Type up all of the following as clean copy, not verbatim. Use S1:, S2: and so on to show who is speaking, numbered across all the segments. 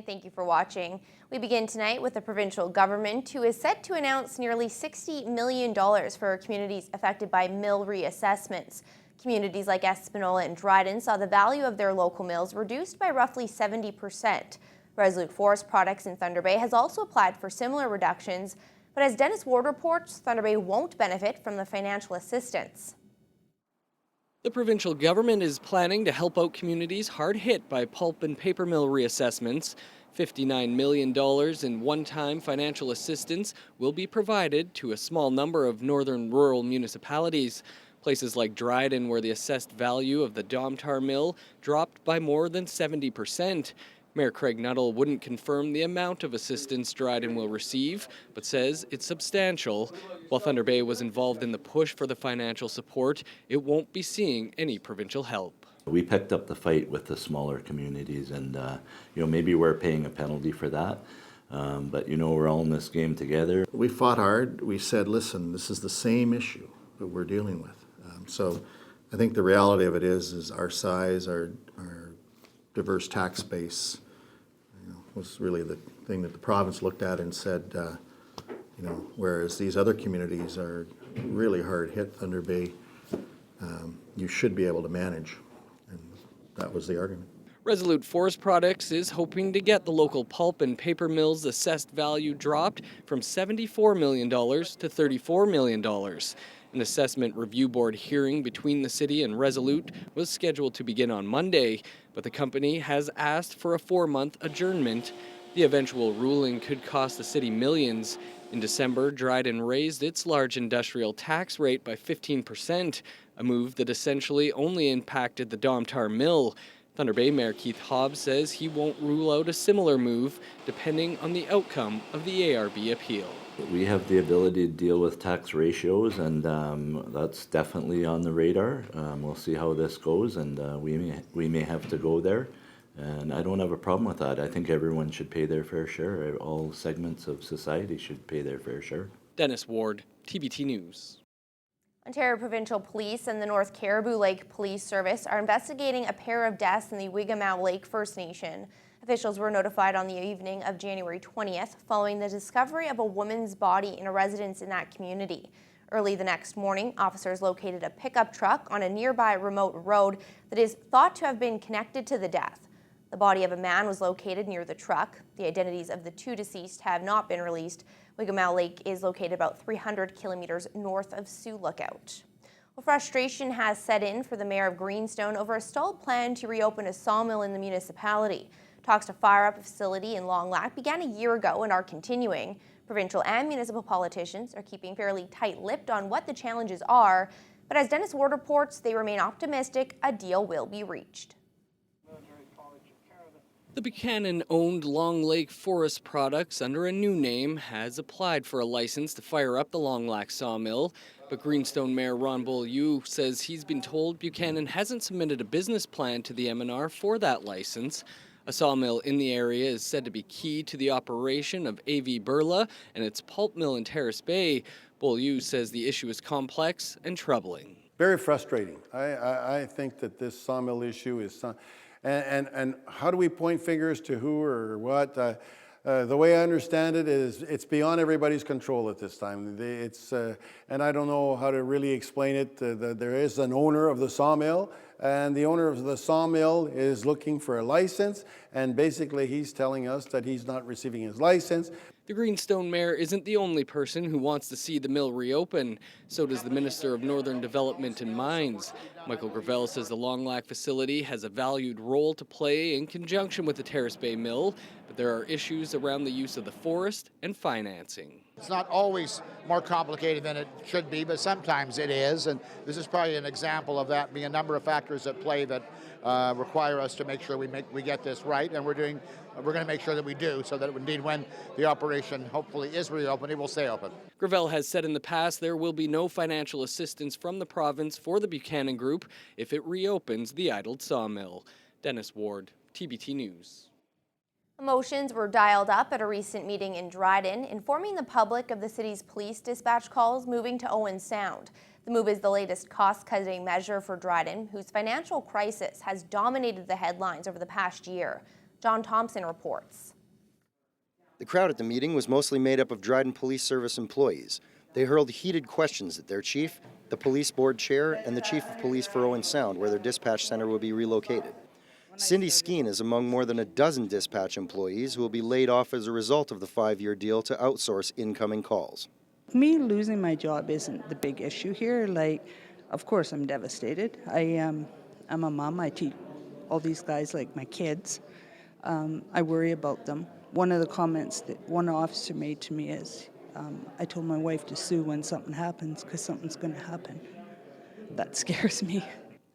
S1: thank you for watching. We begin tonight with the provincial government, who is set to announce nearly $60 million for communities affected by mill reassessments. Communities like Espanola and Dryden saw the value of their local mills reduced by roughly 70%. Resolute Forest Products in Thunder Bay has also applied for similar reductions, but as Dennis Ward reports, Thunder Bay won't benefit from the financial assistance.
S2: The provincial government is planning to help out communities hard hit by pulp and paper mill reassessments. $59 million in one-time financial assistance will be provided to a small number of northern rural municipalities. Places like Dryden, where the assessed value of the Domtar mill dropped by more than 70%. Mayor Craig Nuttall wouldn't confirm the amount of assistance Dryden will receive, but says it's substantial. While Thunder Bay was involved in the push for the financial support, it won't be seeing any provincial help.
S3: We picked up the fight with the smaller communities, and maybe we're paying a penalty for that, but we're all in this game together.
S4: We fought hard. We said, listen, this is the same issue that we're dealing with. So I think the reality of it is our size, our diverse tax base, was really the thing that the province looked at and said, whereas these other communities are really hard hit, Thunder Bay, you should be able to manage. And that was the argument.
S2: Resolute Forest Products is hoping to get the local pulp and paper mills' assessed value dropped from $74 million to $34 million. An assessment review board hearing between the city and Resolute was scheduled to begin on Monday, but the company has asked for a 4-month adjournment. The eventual ruling could cost the city millions. In December, Dryden raised its large industrial tax rate by 15%, a move that essentially only impacted the Domtar mill. Thunder Bay Mayor Keith Hobbs says he won't rule out a similar move depending on the outcome of the ARB appeal.
S3: We have the ability to deal with tax ratios, and that's definitely on the radar. We'll see how this goes, and we may have to go there. And I don't have a problem with that. I think everyone should pay their fair share. All segments of society should pay their fair share.
S2: Dennis Ward, TBT News.
S1: Ontario Provincial Police and the North Caribou Lake Police Service are investigating a pair of deaths in the Wigamau Lake First Nation. Officials were notified on the evening of January 20th following the discovery of a woman's body in a residence in that community. Early the next morning, officers located a pickup truck on a nearby remote road that is thought to have been connected to the death. The body of a man was located near the truck. The identities of the two deceased have not been released. Wigamau Lake is located about 300 kilometers north of Sioux Lookout. Well, frustration has set in for the mayor of Greenstone over a stalled plan to reopen a sawmill in the municipality. Talks to fire up a facility in Long Lac began a year ago and are continuing. Provincial and municipal politicians are keeping fairly tight-lipped on what the challenges are, but as Dennis Ward reports, they remain optimistic a deal will be reached.
S2: The Buchanan-owned Long Lake Forest Products, under a new name, has applied for a license to fire up the Long Lac sawmill. But Greenstone Mayor Ron Beaulieu says he's been told Buchanan hasn't submitted a business plan to the MNR for that license. A sawmill in the area is said to be key to the operation of AV Burla and its pulp mill in Terrace Bay. Beaulieu says the issue is complex and troubling.
S5: Very frustrating. I think that this sawmill issue is... And how do we point fingers to who or what? The way I understand it is it's beyond everybody's control at this time. And I don't know how to really explain it. There is an owner of the sawmill, and the owner of the sawmill is looking for a license, and basically he's telling us that he's not receiving his license.
S2: The Greenstone mayor isn't the only person who wants to see the mill reopen. So does the Minister of Northern Development and Mines. Michael Gravel says the Long Lac facility has a valued role to play in conjunction with the Terrace Bay mill, but there are issues around the use of the forest and financing.
S6: It's not always more complicated than it should be, but sometimes it is, and this is probably an example of that, being a number of factors at play that require us to make sure we get this right, and we're going to make sure that we do, so that indeed when the operation hopefully is reopened, it will stay open.
S2: Gravel has said in the past there will be no financial assistance from the province for the Buchanan Group if it reopens the idled sawmill. Dennis Ward, TBT News.
S1: Emotions were dialed up at a recent meeting in Dryden, informing the public of the city's police dispatch calls moving to Owen Sound. The move is the latest cost-cutting measure for Dryden, whose financial crisis has dominated the headlines over the past year. John Thompson reports.
S7: The crowd at the meeting was mostly made up of Dryden Police Service employees. They hurled heated questions at their chief, the police board chair, and the chief of police for Owen Sound, where their dispatch center will be relocated. Cindy Skeen is among more than a dozen dispatch employees who will be laid off as a result of the 5-year deal to outsource incoming calls.
S8: Me losing my job isn't the big issue here. Of course I'm devastated. I'm a mom. I teach all these guys like my kids. I worry about them. One of the comments that one officer made to me is, I told my wife to sue when something happens because something's going to happen. That scares me.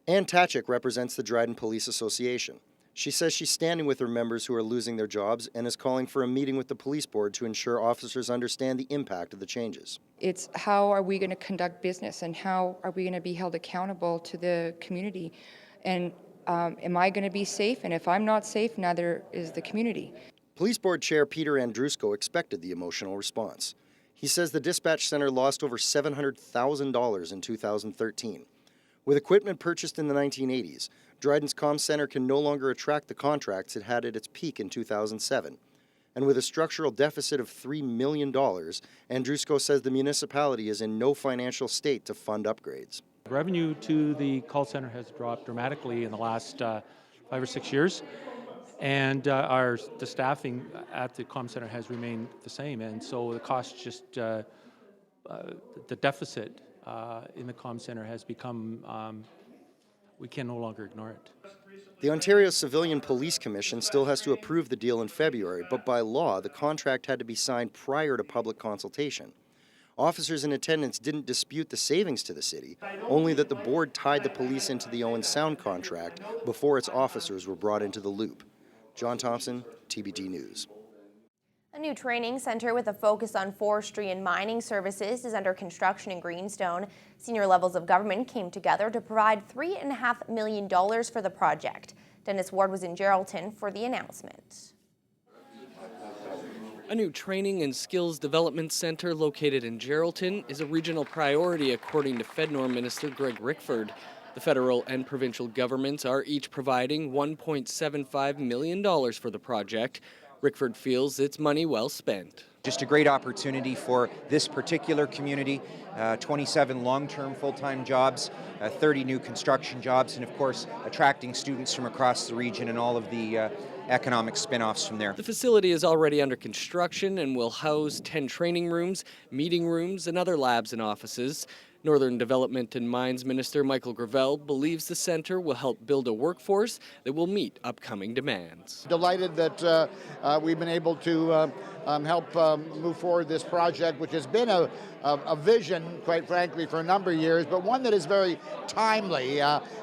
S7: Ann Tachik represents the Dryden Police Association. She says she's standing with her members who are losing their jobs and is calling for a meeting with the police board to ensure officers understand the impact of the changes.
S9: It's how are we going to conduct business and how are we going to be held accountable to the community? And am I going to be safe? And if I'm not safe, neither is the community.
S7: Police Board Chair Peter Andrusko expected the emotional response. He says the dispatch center lost over $700,000 in 2013. With equipment purchased in the 1980s, Dryden's comm center can no longer attract the contracts it had at its peak in 2007. And with a structural deficit of $3 million, Andrusko says the municipality is in no financial state to fund upgrades.
S10: Revenue to the call center has dropped dramatically in the last 5 or 6 years, and the staffing at the comm center has remained the same, and so the cost the deficit in the comm center has become, we can no longer ignore it.
S7: The Ontario Civilian Police Commission still has to approve the deal in February, but by law, the contract had to be signed prior to public consultation. Officers in attendance didn't dispute the savings to the city, only that the board tied the police into the Owen Sound contract before its officers were brought into the loop. John Thompson, TBT News.
S1: A new training center with a focus on forestry and mining services is under construction in Greenstone. Senior levels of government came together to provide $3.5 million for the project. Dennis Ward was in Geraldton for the announcement.
S2: A new training and skills development center located in Geraldton is a regional priority, according to FedNor Minister Greg Rickford. The federal and provincial governments are each providing $1.75 million for the project. Rickford feels it's money well spent.
S11: Just a great opportunity for this particular community, 27 long-term full-time jobs, 30 new construction jobs, and of course attracting students from across the region and all of the economic spin-offs from there.
S2: The facility is already under construction and will house 10 training rooms, meeting rooms, and other labs and offices. Northern Development and Mines Minister Michael Gravel believes the centre will help build a workforce that will meet upcoming demands.
S6: Delighted that we've been able to help move forward this project, which has been a vision, quite frankly, for a number of years, but one that is very timely,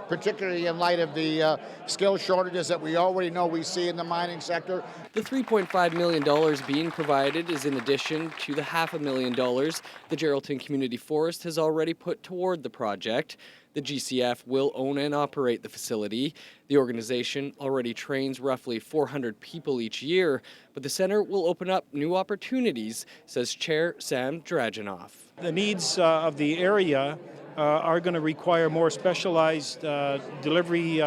S6: particularly in light of the skill shortages that we already know we see in the mining sector.
S2: The $3.5 million being provided is in addition to the $500,000 the Geraldton Community Forest has already put toward the project. The GCF will own and operate the facility. The organization already trains roughly 400 people each year, but the center will open up new opportunities, says Chair Sam Draganoff.
S12: The needs of the area are going to require more specialized delivery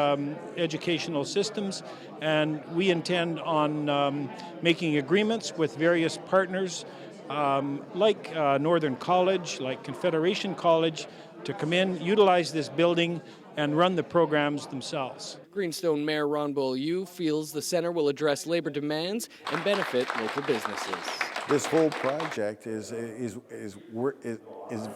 S12: educational systems, and we intend on making agreements with various partners like Northern College, like Confederation College, to come in, utilize this building, and run the programs themselves.
S2: Greenstone Mayor Ron Beaulieu feels the center will address labor demands and benefit local businesses.
S5: This whole project is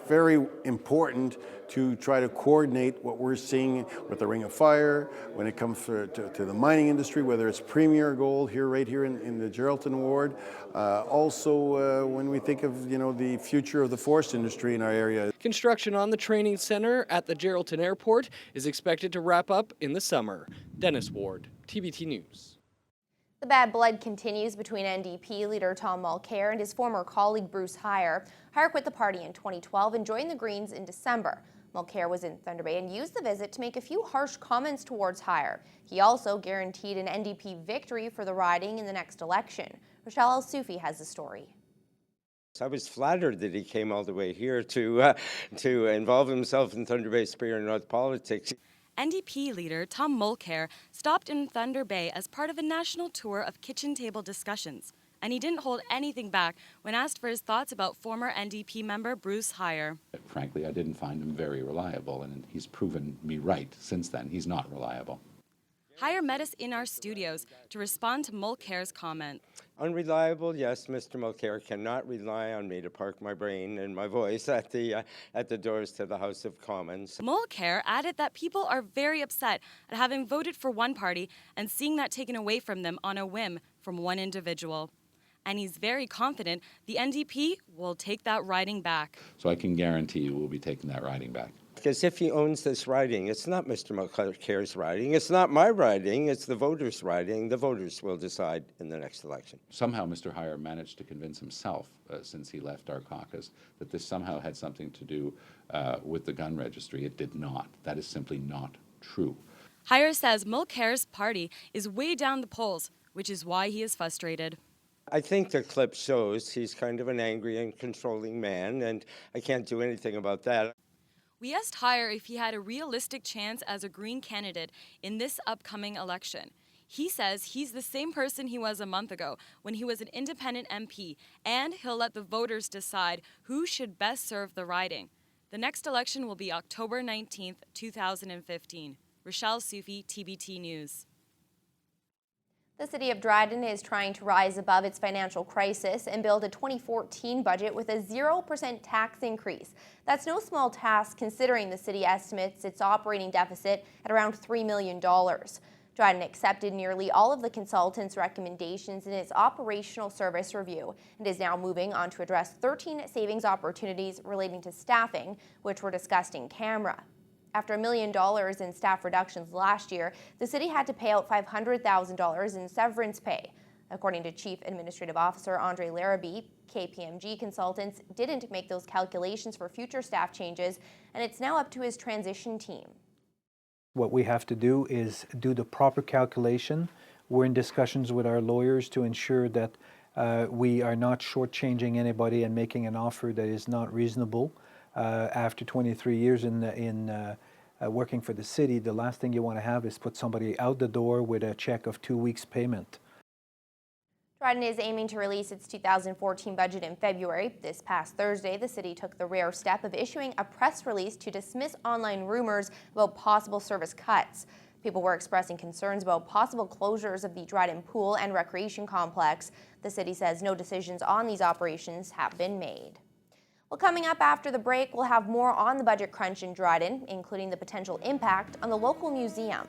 S5: very important to try to coordinate what we're seeing with the Ring of Fire when it comes to the mining industry, whether it's Premier Gold here, right here in the Geraldton ward. Also, when we think of the future of the forest industry in our area.
S2: Construction on the training center at the Geraldton Airport is expected to wrap up in the summer. Dennis Ward, TBT News.
S1: The bad blood continues between NDP leader Tom Mulcair and his former colleague Bruce Heyer. Heyer quit the party in 2012 and joined the Greens in December. Mulcair was in Thunder Bay and used the visit to make a few harsh comments towards Heyer. He also guaranteed an NDP victory for the riding in the next election. Rochelle El-Soufi has the story.
S13: I was flattered that he came all the way here to involve himself in Thunder Bay Superior North politics.
S14: NDP leader Tom Mulcair stopped in Thunder Bay as part of a national tour of kitchen table discussions. and he didn't hold anything back when asked for his thoughts about former NDP member Bruce Heyer.
S15: Frankly, I didn't find him very reliable, and he's proven me right since then. He's not reliable.
S14: Heyer met us in our studios to respond to Mulcair's comment.
S13: Unreliable, yes. Mr. Mulcair cannot rely on me to park my brain and my voice at the doors to the House of Commons.
S14: Mulcair added that people are very upset at having voted for one party and seeing that taken away from them on a whim from one individual. And he's very confident the NDP will take that riding back.
S15: So I can guarantee you we'll be taking that riding back.
S13: Because if he owns this riding, it's not Mr. Mulcair's riding, it's not my riding, it's the voters' riding. The voters will decide in the next election.
S15: Somehow Mr. Heyer managed to convince himself, since he left our caucus, that this somehow had something to do with the gun registry. It did not. That is simply not true.
S14: Heyer says Mulcair's party is way down the polls, which is why he is frustrated.
S13: I think the clip shows he's kind of an angry and controlling man, and I can't do anything about that.
S14: We asked Heyer if he had a realistic chance as a Green candidate in this upcoming election. He says he's the same person he was a month ago when he was an independent MP, and he'll let the voters decide who should best serve the riding. The next election will be October 19th, 2015. Rochelle Sufi, TBT News.
S1: The city of Dryden is trying to rise above its financial crisis and build a 2014 budget with a 0% tax increase. That's no small task considering the city estimates its operating deficit at around $3 million. Dryden accepted nearly all of the consultants' recommendations in its operational service review and is now moving on to address 13 savings opportunities relating to staffing, which were discussed in camera. After $1 million in staff reductions last year, the city had to pay out $500,000 in severance pay. According to Chief Administrative Officer Andre Larrabee, KPMG consultants didn't make those calculations for future staff changes, and it's now up to his transition team.
S16: What we have to do is do the proper calculation. We're in discussions with our lawyers to ensure that we are not shortchanging anybody and making an offer that is not reasonable. After 23 years in working for the city, the last thing you want to have is put somebody out the door with a check of 2 weeks' payment.
S1: Dryden is aiming to release its 2014 budget in February. This past Thursday, the city took the rare step of issuing a press release to dismiss online rumors about possible service cuts. People were expressing concerns about possible closures of the Dryden Pool and Recreation Complex. The city says no decisions on these operations have been made. Well, coming up after the break, we'll have more on the budget crunch in Dryden, including the potential impact on the local museum.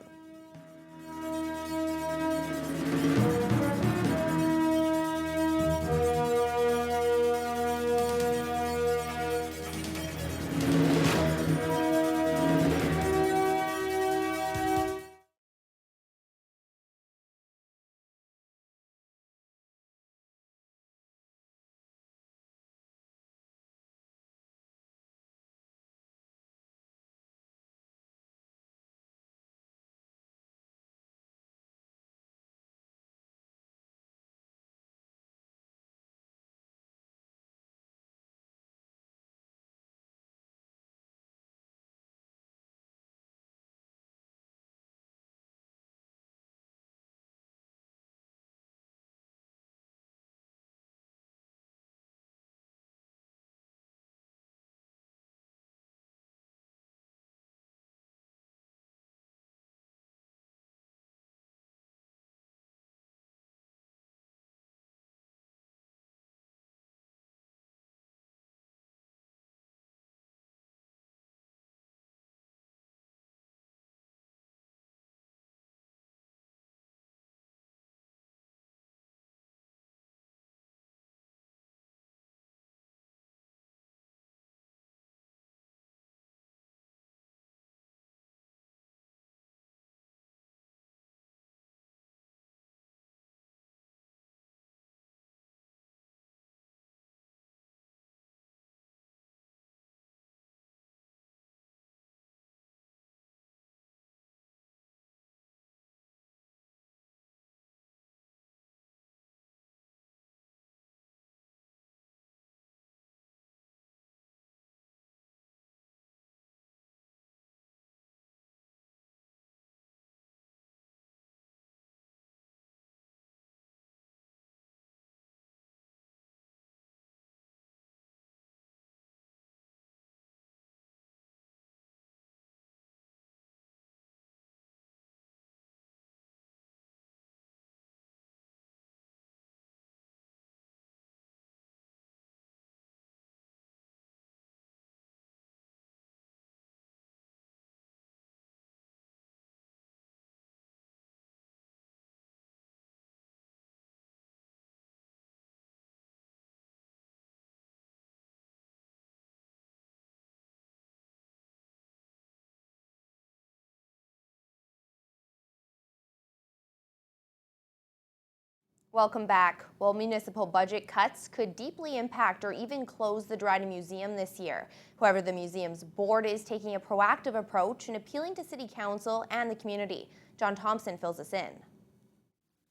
S1: Welcome back. Well, municipal budget cuts could deeply impact or even close the Dryden Museum this year. However, the museum's board is taking a proactive approach and appealing to City Council and the community. John Thompson fills us in.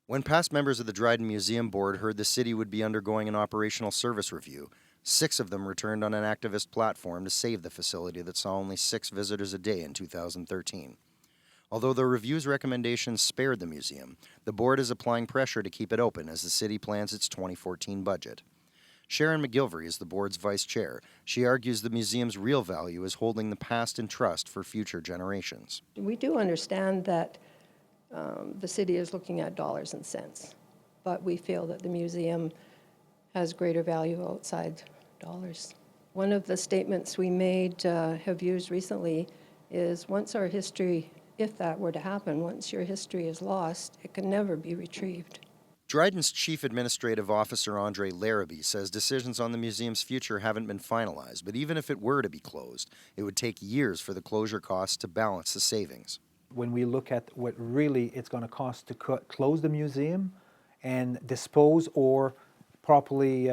S7: When past members of the Dryden Museum Board heard the city would be undergoing an operational service review, 6 of them returned on an activist platform to save the facility that saw only 6 visitors a day in 2013. Although the review's recommendations spared the museum, the board is applying pressure to keep it open as the city plans its 2014 budget. Sharon McGilvery is the board's vice chair. She argues the museum's real value is holding the past in trust for future generations.
S17: We do understand that the city is looking at dollars and cents, but we feel that the museum has greater value outside dollars. One of the statements we made, have used recently, is once our history, if that were to happen, once your history is lost, it can never be retrieved.
S7: Dryden's Chief Administrative Officer Andre Larrabee says decisions on the museum's future haven't been finalized, but even if it were to be closed, it would take years for the closure costs to balance the savings.
S16: When we look at what really it's going to cost to close the museum and dispose or properly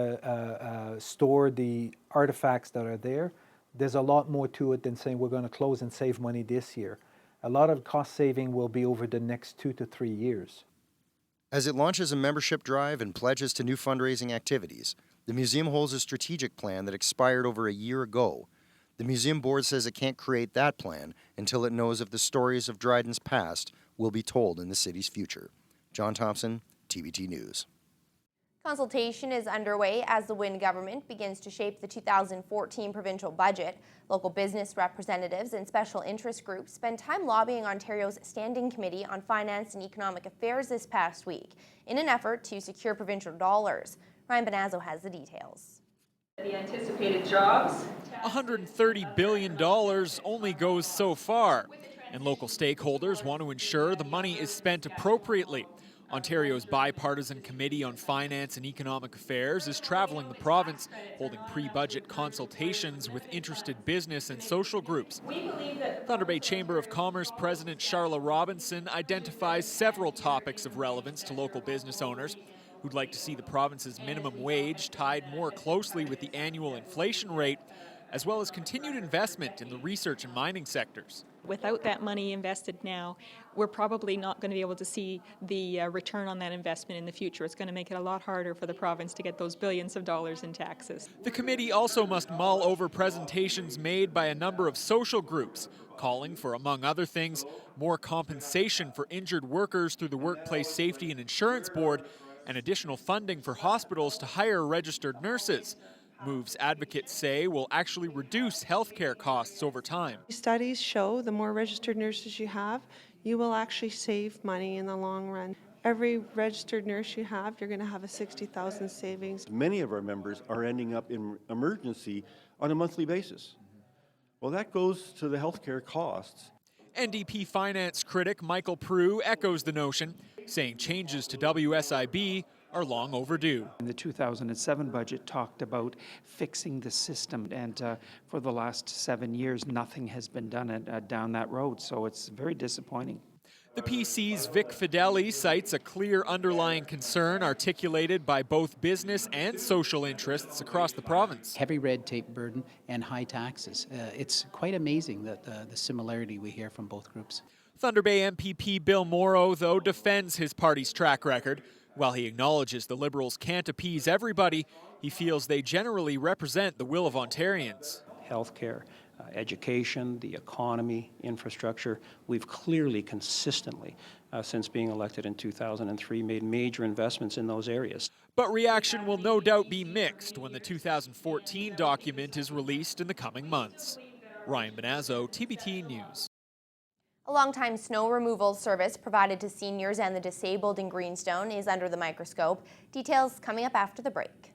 S16: store the artifacts that are there, there's a lot more to it than saying we're going to close and save money this year. A lot of cost saving will be over the next 2 to 3 years.
S7: As it launches a membership drive and pledges to new fundraising activities, the museum holds a strategic plan that expired over a year ago. The museum board says it can't create that plan until it knows if the stories of Dryden's past will be told in the city's future. John Thompson, TBT News.
S1: Consultation is underway as the Wynne government begins to shape the 2014 provincial budget. Local business representatives and special interest groups spent time lobbying Ontario's Standing Committee on Finance and Economic Affairs this past week in an effort to secure provincial dollars. Ryan Benazzo has the details.
S18: The anticipated jobs. $130 billion only goes so far, and local stakeholders want to ensure the money is spent appropriately. Ontario's bipartisan Committee on Finance and Economic Affairs is traveling the province, holding pre-budget consultations with interested business and social groups. Thunder Bay Chamber of Commerce President Charla Robinson identifies several topics of relevance to local business owners who'd like to see the province's minimum wage tied more closely with the annual inflation rate, as well as continued investment in the research and mining sectors.
S19: Without that money invested now, we're probably not going to be able to see the return on that investment in the future. It's going to make it a lot harder for the province to get those billions of dollars in taxes.
S18: The committee also must mull over presentations made by a number of social groups, calling for, among other things, more compensation for injured workers through the Workplace Safety and Insurance Board and additional funding for hospitals to hire registered nurses. Moves advocates say will actually reduce healthcare costs over time.
S20: Studies show the more registered nurses you have, you will actually save money in the long run. Every registered nurse you have, you're going to have a $60,000 savings.
S21: Many of our members are ending up in emergency on a monthly basis. Well, that goes to the healthcare costs.
S18: NDP finance critic Michael Prue echoes the notion, saying changes to WSIB are long overdue.
S22: The 2007 budget talked about fixing the system, and for the last 7 years, nothing has been done down that road, so it's very disappointing.
S18: The PC's Vic Fideli cites a clear underlying concern articulated by both business and social interests across the province.
S23: Heavy red tape burden and high taxes. It's quite amazing that the similarity we hear from both groups.
S18: Thunder Bay MPP Bill Morrow, though, defends his party's track record. While he acknowledges the Liberals can't appease everybody, he feels they generally represent the will of Ontarians.
S22: Healthcare, education, the economy, infrastructure, we've clearly, consistently, since being elected in 2003, made major investments in those areas.
S18: But reaction will no doubt be mixed when the 2014 document is released in the coming months. Ryan Benazzo, TBT News.
S1: A long-time snow removal service provided to seniors and the disabled in Greenstone is under the microscope. Details coming up after the break.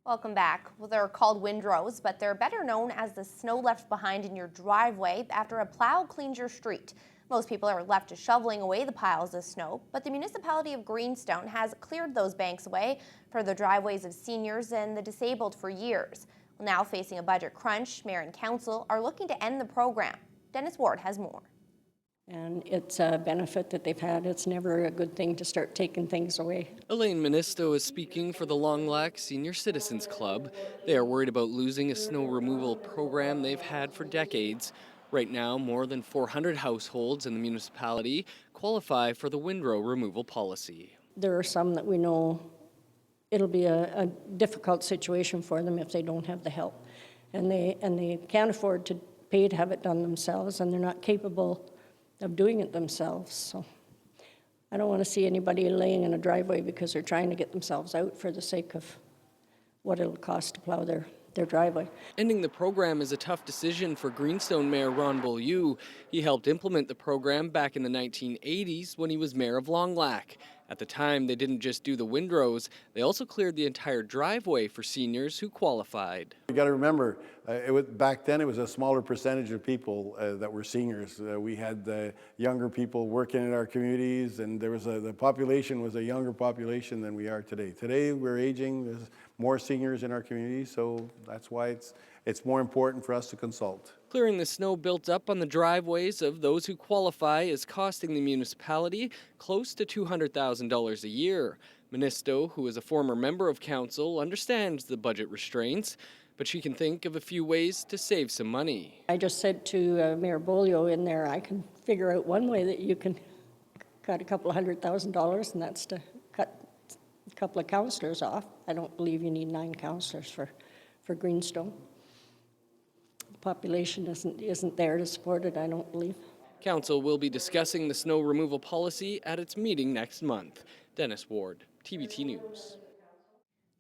S1: Welcome back. Well, they're called windrows, but they're better known as the snow left behind in your driveway after a plow cleans your street. Most people are left to shoveling away the piles of snow, but the municipality of Greenstone has cleared those banks away for the driveways of seniors and the disabled for years. Well, now facing a budget crunch, mayor and council are looking to end the program. Dennis Ward has more.
S3: And it's a benefit that they've had. It's never a good thing to start taking things away.
S2: Elaine Ministo is speaking for the Long Lac Senior Citizens Club. They are worried about losing a snow removal program they've had for decades. Right now, more than 400 households in the municipality qualify for the windrow removal policy.
S3: There are some that we know it'll be a difficult situation for them if they don't have the help. And they can't afford to pay to have it done themselves, and they're not capable of doing it themselves. So I don't want to see anybody laying in a driveway because they're trying to get themselves out for the sake of what it'll cost to plow their driveway.
S2: Ending the program is a tough decision for Greenstone Mayor Ron Beaulieu. He helped implement the program back in the 1980s when he was mayor of Long Lac. At the time, they didn't just do the windrows, they also cleared the entire driveway for seniors who qualified.
S5: You got to remember, back then it was a smaller percentage of people that were seniors. We had younger people working in our communities, and the population was a younger population than we are today. Today we're aging, there's more seniors in our community, so that's why it's more important for us to consult.
S2: Clearing the snow built up on the driveways of those who qualify is costing the municipality close to $200,000 a year. Ministo, who is a former member of council, understands the budget restraints, but she can think of a few ways to save some money.
S3: I just said to Mayor Beaulieu in there, I can figure out one way that you can cut a couple of $100,000, and that's to cut a couple of councillors off. I don't believe you need 9 councillors for Greenstone. The population isn't there to support it, I don't believe.
S2: Council will be discussing the snow removal policy at its meeting next month. Dennis Ward, TVT News.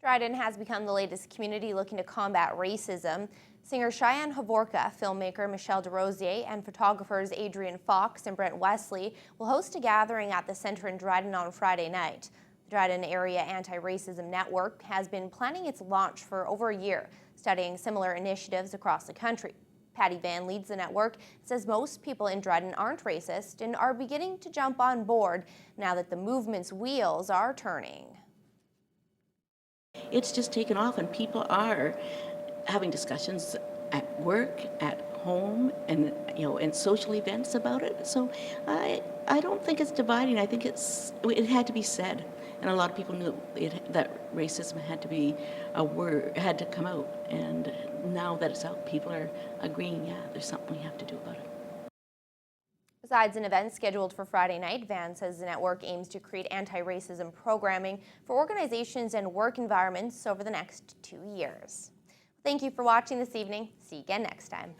S1: Dryden has become the latest community looking to combat racism. Singer Cheyenne Havorka, filmmaker Michelle DeRosier, and photographers Adrian Fox and Brent Wesley will host a gathering at the Center in Dryden on Friday night. The Dryden Area Anti-Racism Network has been planning its launch for over a year, studying similar initiatives across the country. Patty Van leads the network and says most people in Dryden aren't racist and are beginning to jump on board now that the movement's wheels are turning.
S4: It's just taken off, and people are having discussions at work, at home, and in social events about it. So I don't think it's dividing. I think it had to be said, and a lot of people knew that racism had to be a word, had to come out. And now that it's out, people are agreeing, yeah, there's something we have to do about it.
S1: Besides an event scheduled for Friday night, Van says the network aims to create anti-racism programming for organizations and work environments over the next 2 years. Thank you for watching this evening. See you again next time.